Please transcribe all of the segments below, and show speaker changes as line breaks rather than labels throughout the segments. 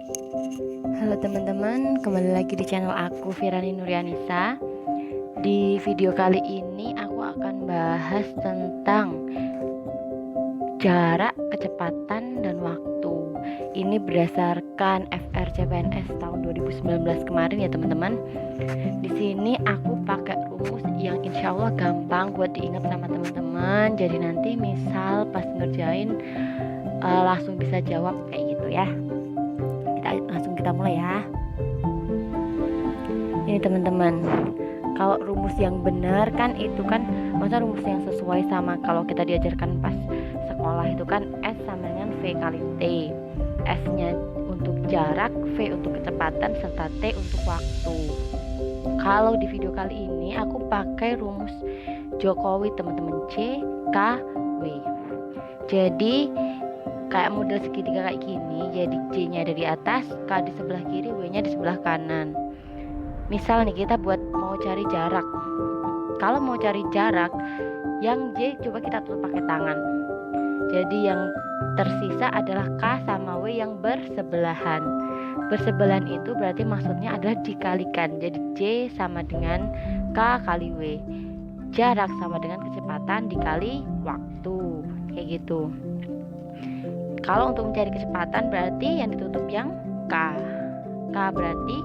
Halo teman-teman, kembali lagi di channel aku Virani Nuryanisa. Di video kali ini aku akan bahas tentang jarak, kecepatan, dan waktu. Ini berdasarkan FRCPNS tahun 2019 kemarin ya teman-teman. Di sini aku pakai rumus yang insya Allah gampang buat diingat sama teman-teman. Jadi nanti misal pas ngerjain langsung bisa jawab kayak gitu ya. Kita mulai ya. Ini teman-teman, kalau rumus yang benar kan itu kan masa rumus yang sesuai sama kalau kita diajarkan pas sekolah itu kan S sama dengan V kali T. S nya untuk jarak, V untuk kecepatan, serta T untuk waktu. Kalau di video kali ini aku pakai rumus Jokowi teman-teman, C K W. Jadi kayak model segitiga kayak gini, jadi J nya ada di atas, K di sebelah kiri, W nya di sebelah kanan. Misal nih kita mau cari jarak. Kalau mau cari jarak, yang J coba kita tutup pakai tangan. Jadi yang tersisa adalah K sama W yang bersebelahan. Bersebelahan itu berarti maksudnya adalah dikalikan. Jadi J sama dengan K kali W. Jarak sama dengan kecepatan dikali waktu. Kayak gitu. Kalau untuk mencari kecepatan berarti yang ditutup yang K. K berarti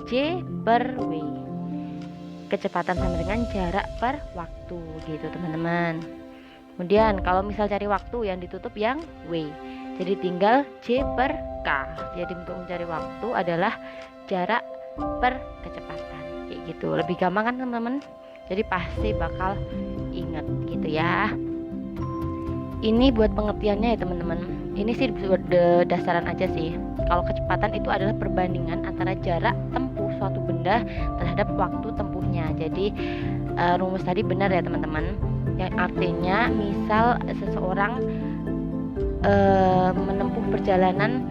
J per W. Kecepatan sama dengan jarak per waktu gitu teman-teman. Kemudian kalau misal cari waktu yang ditutup yang W. Jadi tinggal J per K. Jadi untuk mencari waktu adalah jarak per kecepatan. Kayak gitu. Lebih gampang kan teman-teman? Jadi pasti bakal ingat gitu ya. Ini buat pengertiannya ya teman-teman. Ini sih buat dasaran aja sih. Kalau kecepatan itu adalah perbandingan antara jarak tempuh suatu benda terhadap waktu tempuhnya. Jadi rumus tadi benar ya teman-teman. Yang artinya misal seseorang menempuh perjalanan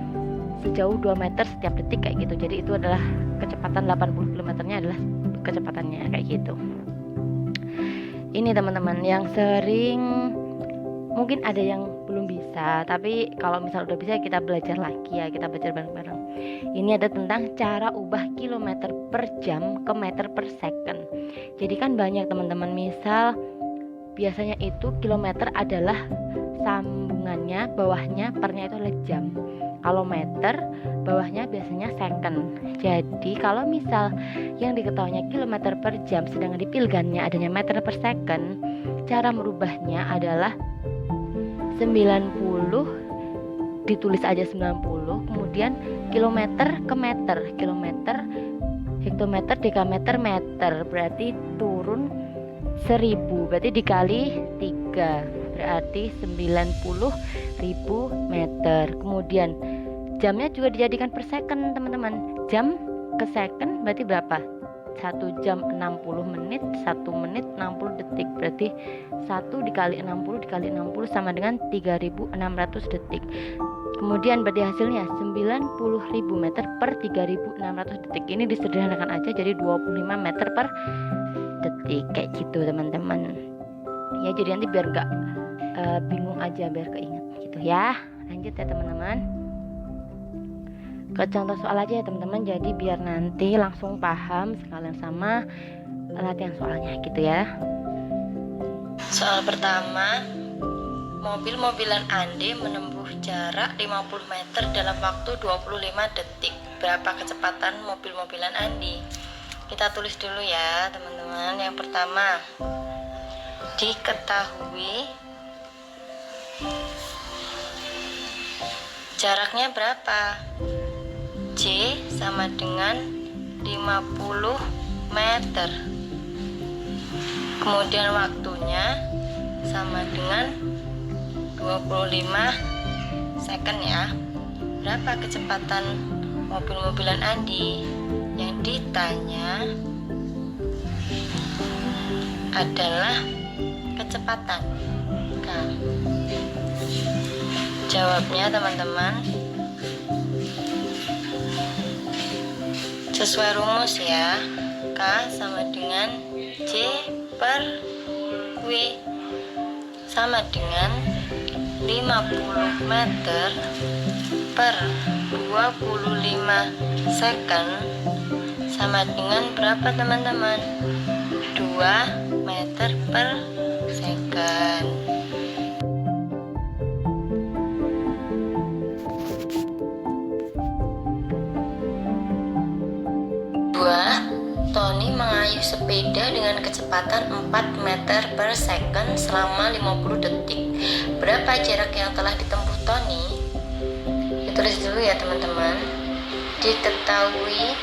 sejauh 2 meter setiap detik kayak gitu. Jadi itu adalah kecepatan 80 km-nya adalah kecepatannya kayak gitu. Ini teman-teman yang sering mungkin ada yang belum bisa, tapi kalau misal udah bisa kita belajar lagi ya, kita belajar bareng-bareng. Ini ada tentang cara ubah kilometer per jam ke meter per second. Jadi kan banyak teman-teman, misal biasanya itu kilometer adalah sambungannya, bawahnya pernya itu adalah jam. Kalau meter bawahnya biasanya second. Jadi kalau misal yang diketahuinya kilometer per jam sedangkan di pilgannya adanya meter per second, cara merubahnya adalah 90 ditulis aja 90, kemudian kilometer ke meter, kilometer, hektometer, dekameter, meter, berarti turun 1000, berarti dikali 3 berarti 90.000 meter. Kemudian jamnya juga dijadikan per second teman-teman. Jam ke second berarti berapa? 1 jam 60 menit, 1 menit 60 detik, berarti 1 dikali 60 dikali 60 sama dengan 3600 detik. Kemudian berarti hasilnya 90.000 meter per 3600 detik. Ini disederhanakan aja jadi 25 meter per detik kayak gitu teman-teman ya. Jadi nanti biar gak bingung aja, biar keinget gitu ya. Lanjut ya teman-teman ke contoh soal aja ya teman-teman, jadi biar nanti langsung paham sekalian sama latihan soalnya gitu ya. Soal pertama, mobil-mobilan Andi menempuh jarak 50 meter dalam waktu 25 detik. Berapa kecepatan mobil-mobilan Andi? Kita tulis dulu ya teman-teman. Yang pertama, diketahui jaraknya berapa? J sama dengan 50 meter. Kemudian waktunya sama dengan 25 second ya. Berapa kecepatan mobil-mobilan Andi? Yang ditanya adalah kecepatan. Nah, jawabnya teman-teman sesuai rumus ya. K sama dengan J per W sama dengan 50 meter per second sama dengan berapa teman-teman? 2 meter per second. Tony mengayuh sepeda dengan kecepatan 4 meter per second selama 50 detik. Berapa jarak yang telah ditempuh Tony? Ditulis dulu ya teman-teman. Diketahui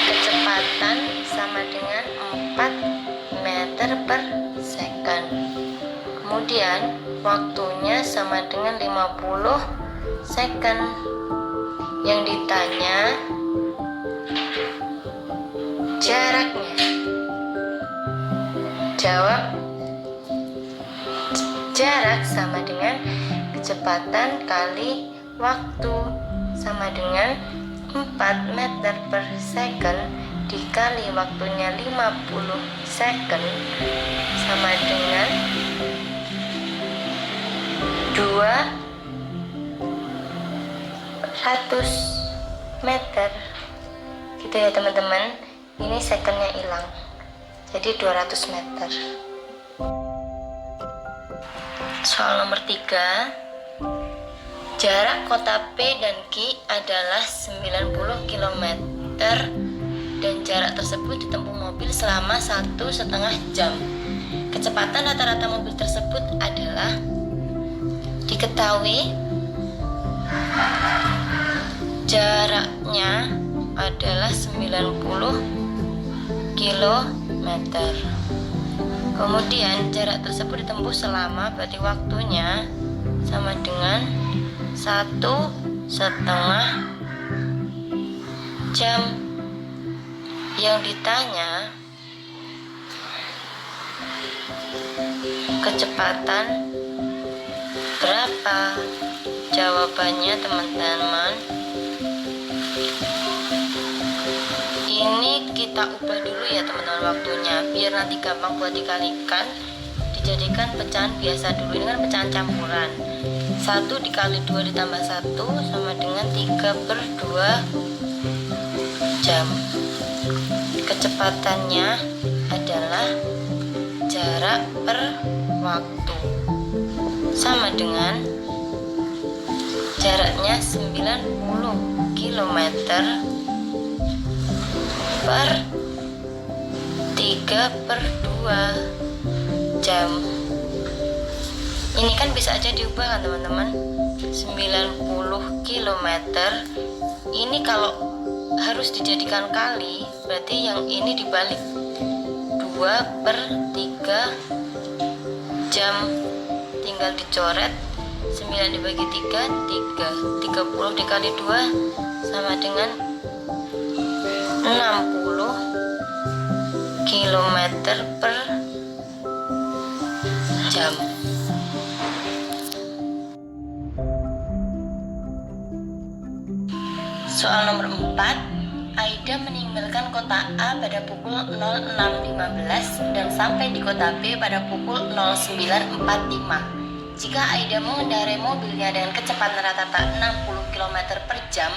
kecepatan sama dengan 4 meter per second. Kemudian waktunya sama dengan 50 second. Yang ditanya jaraknya. Jawab, jarak sama dengan kecepatan kali waktu sama dengan 4 meter per second dikali waktunya 50 second sama dengan 200 meter. Gitu ya teman-teman. Ini secondnya hilang, jadi 200 meter. Soal nomor 3, jarak kota P dan Q adalah 90 km dan jarak tersebut ditempuh mobil selama 1,5 jam. Kecepatan rata-rata mobil tersebut adalah diketahui jaraknya adalah 90 kilometer. Kemudian jarak tersebut ditempuh selama, berarti waktunya sama dengan 1,5 jam. Yang ditanya kecepatan berapa? Jawabannya teman-teman, ini kita ubah dulu ya teman-teman waktunya, biar nanti gampang buat dikalikan. Dijadikan pecahan biasa dulu, ini kan pecahan campuran. 1 dikali 2 ditambah 1 sama dengan 3/2 jam. Kecepatannya adalah jarak per waktu sama dengan jaraknya 90 km per 3/2 jam. Ini kan bisa aja diubah kan teman-teman. 90 km ini kalau harus dijadikan kali, berarti yang ini dibalik, 2/3 jam. Tinggal dicoret, 9 dibagi 3, 30 dikali 2 sama dengan 60 km per jam. Soal nomor 4, Aida meninggalkan kota A pada pukul 06.15 dan sampai di kota B pada pukul 09.45. Jika Aida mengendarai mobilnya dengan kecepatan rata-rata 60 km per jam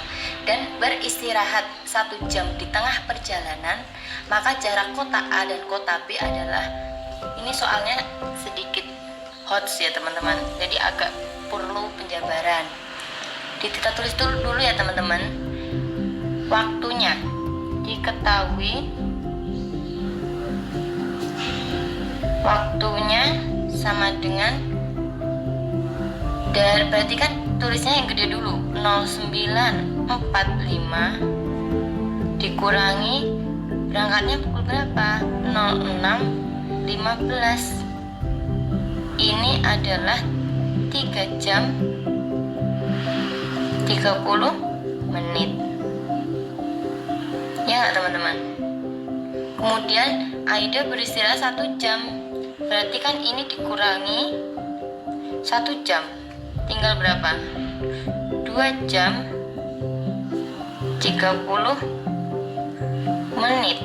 dan beristirahat 1 jam di tengah perjalanan, maka jarak kota A dan kota B adalah, ini soalnya sedikit hot ya teman-teman, jadi agak perlu penjabaran. Kita tulis dulu ya teman-teman. Waktunya diketahui, waktunya sama dengan, dan berarti kan tulisnya yang gede dulu, 09.45 dikurangi berangkatnya pukul berapa, 06.15. Ini adalah 3 jam 30 menit ya nggak teman-teman. Kemudian Aida beristirahat 1 jam, berarti kan ini dikurangi 1 jam, tinggal berapa, 2 jam 30 menit.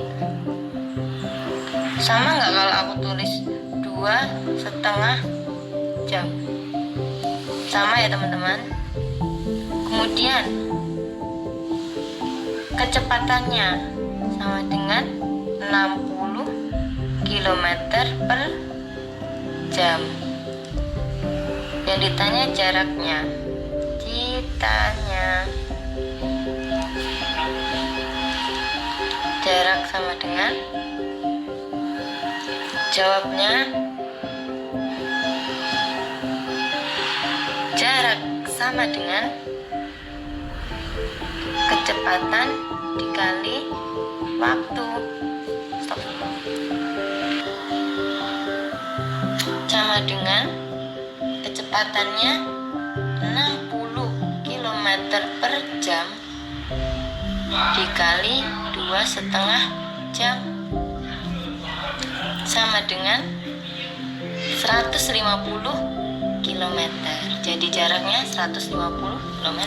Sama nggak kalau aku tulis 2,5 jam? Sama ya teman-teman. Kemudian Kecepatannya sama dengan 60 km per jam. Yang ditanya jaraknya. Jarak sama dengan, jawabnya jarak sama dengan kecepatan dikali waktu. Stop. Sama dengan kecepatannya 60 km per jam dikali 2,5 jam sama dengan 150 km. Jadi jaraknya 150 km.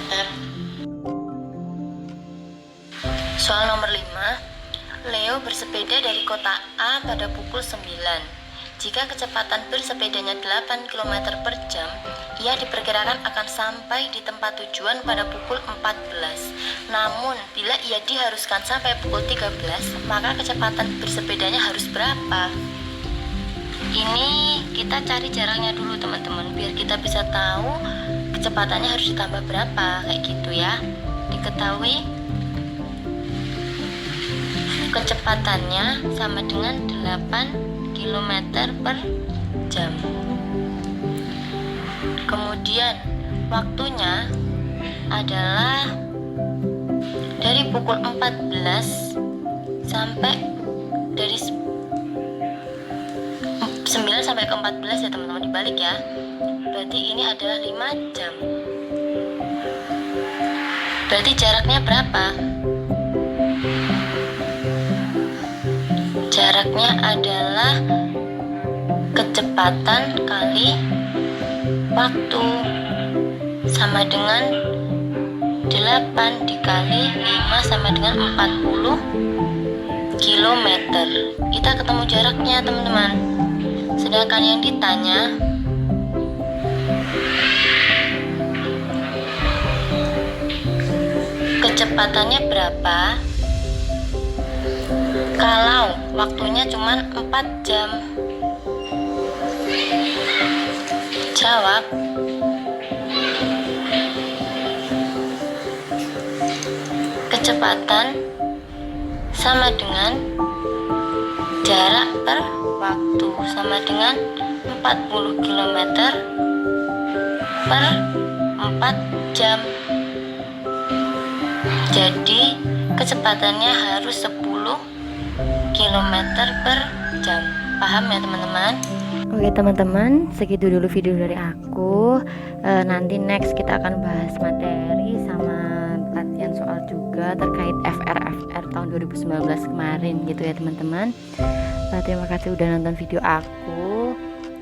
Soal nomor 5. Leo bersepeda dari kota A pada pukul 9. Jika kecepatan bersepedanya 8 km per jam, ia diperkirakan akan sampai di tempat tujuan pada pukul 14. Namun, bila ia diharuskan sampai pukul 13, maka kecepatan bersepedanya harus berapa? Ini kita cari jaraknya dulu teman-teman, biar kita bisa tahu kecepatannya harus ditambah berapa, kayak gitu ya. Diketahui kecepatannya sama dengan 8 km per jam. Kemudian waktunya adalah dari pukul 14 sampai dari 9 sampai ke 14 ya teman-teman, dibalik ya. Berarti ini adalah 5 jam. Berarti jaraknya berapa? Jaraknya adalah kecepatan kali waktu sama dengan 8 dikali 5 sama dengan 40 km. Kita ketemu jaraknya teman-teman. Sedangkan yang ditanya kecepatannya berapa kalau waktunya cuma 4 jam. Jawab. Kecepatan sama dengan jarak per waktu sama dengan 40 km per 4 jam. Jadi kecepatannya harus 10 km per jam. Paham ya teman-teman? Oke teman-teman, segitu dulu video dari aku. Nanti next kita akan bahas materi sama latihan soal juga terkait FR tahun 2019 kemarin gitu ya teman-teman. Terima kasih udah nonton video aku.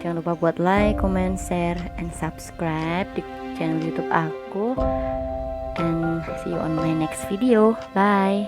Jangan lupa buat like, comment, share, and subscribe di channel YouTube aku. And see you on my next video. Bye.